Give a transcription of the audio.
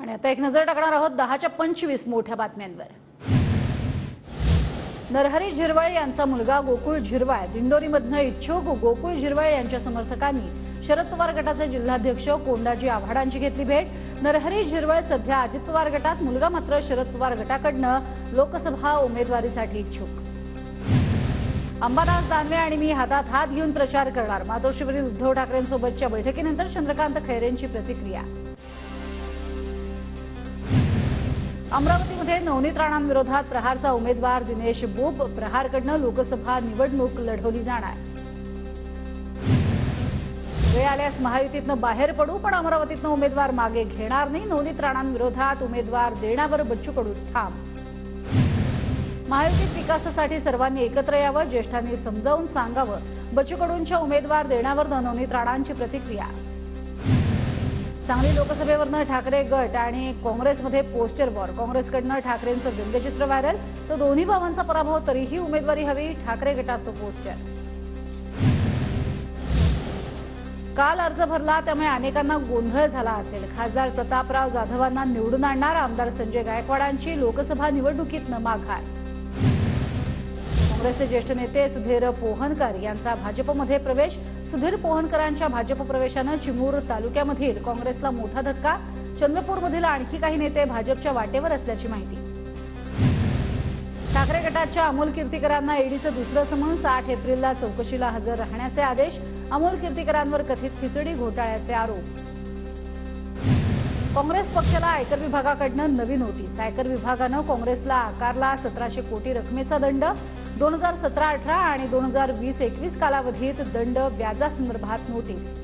आणि आता एक नजर टाकणार आहोत 10च्या 25 मोठ्या बातम्यांवर। नरहरी झिरवाळ यांचा मुलगा गोकुळ झिरवाळ दिंडोरीमधून इच्छुक गोकुळ झिरवाळ यांच्या समर्थकांनी शरद पवार गटाचे जिल्हाध्यक्ष कोंडाजी आव्हाडांची घेतली भेट। नरहरी झिरवाळ सध्या अजित पवार गटात, मुलगा मात्र शरद पवार गटाकडून लोकसभा उमेदवारीसाठी इच्छुक। अंबादास दानवे आणि मी हातात हात घेऊन प्रचार करणार, मातोश्रीवरील उद्धव ठाकरेंसोबतच्या बैठकीनंतर चंद्रकांत खैरेंची प्रतिक्रिया। अमरावतीमध्ये नवनीत राणांविरोधात प्रहारचा उमेदवार दिनेश बोप, प्रहारकडून लोकसभा निवडणूक लढवली जाणार। वेळ आल्यास महायुतीतनं बाहेर पडू, पण अमरावतीतनं उमेदवार मागे घेणार नाही, नवनीत राणांविरोधात उमेदवार देण्यावर बच्चू कडू ठाम। महायुतीत विकासासाठी सर्वांनी एकत्र यावं, ज्येष्ठांनी समजावून सांगावं, बच्चू कडूंच्या उमेदवार देण्यावर नवनीत राणांची प्रतिक्रिया। सांगली लोकसभेवरनं ठाकरे गट आणि काँग्रेसमध्ये पोस्टर वॉर, काँग्रेसकडून ठाकरेंचं व्यंगचित्र व्हायरल, तर दोन्ही भावांचा पराभव तरीही उमेदवारी हवी, ठाकरे गटाचं पोस्टर। काल अर्ज भरला त्यामुळे अनेकांना गोंधळ झाला असेल, खासदार प्रतापराव जाधवांना निवडून आणणार, आमदार संजय गायकवाडांची लोकसभा निवडणुकीतनं माघार। काँग्रेसचे ज्येष्ठ नेते सुधीर पोहनकर यांचा भाजपमध्ये प्रवेश, सुधीर पोहनकरांच्या भाजप प्रवेशानं चिमूर तालुक्यामधील काँग्रेसला मोठा धक्का, चंद्रपूरमधील आणखी काही नेते भाजपच्या वाटेवर असल्याची माहिती। ठाकरे गटाच्या अमोल कीर्तीकरांना ईडीचं दुसरं समन्स, 8 एप्रिलला चौकशीला हजर राहण्याचे आदेश, अमोल कीर्तीकरांवर कथित खिचडी घोटाळ्याचे आरोप। काँग्रेस पक्षाला आयकर विभागाकडून नवी नोटीस, आयकर विभागानं काँग्रेसला आकारला 1700 कोटी रकमेचा दंड, 2017-18 आणि 2020-21 कालावधीत दंड व्याजासंदर्भात नोटीस।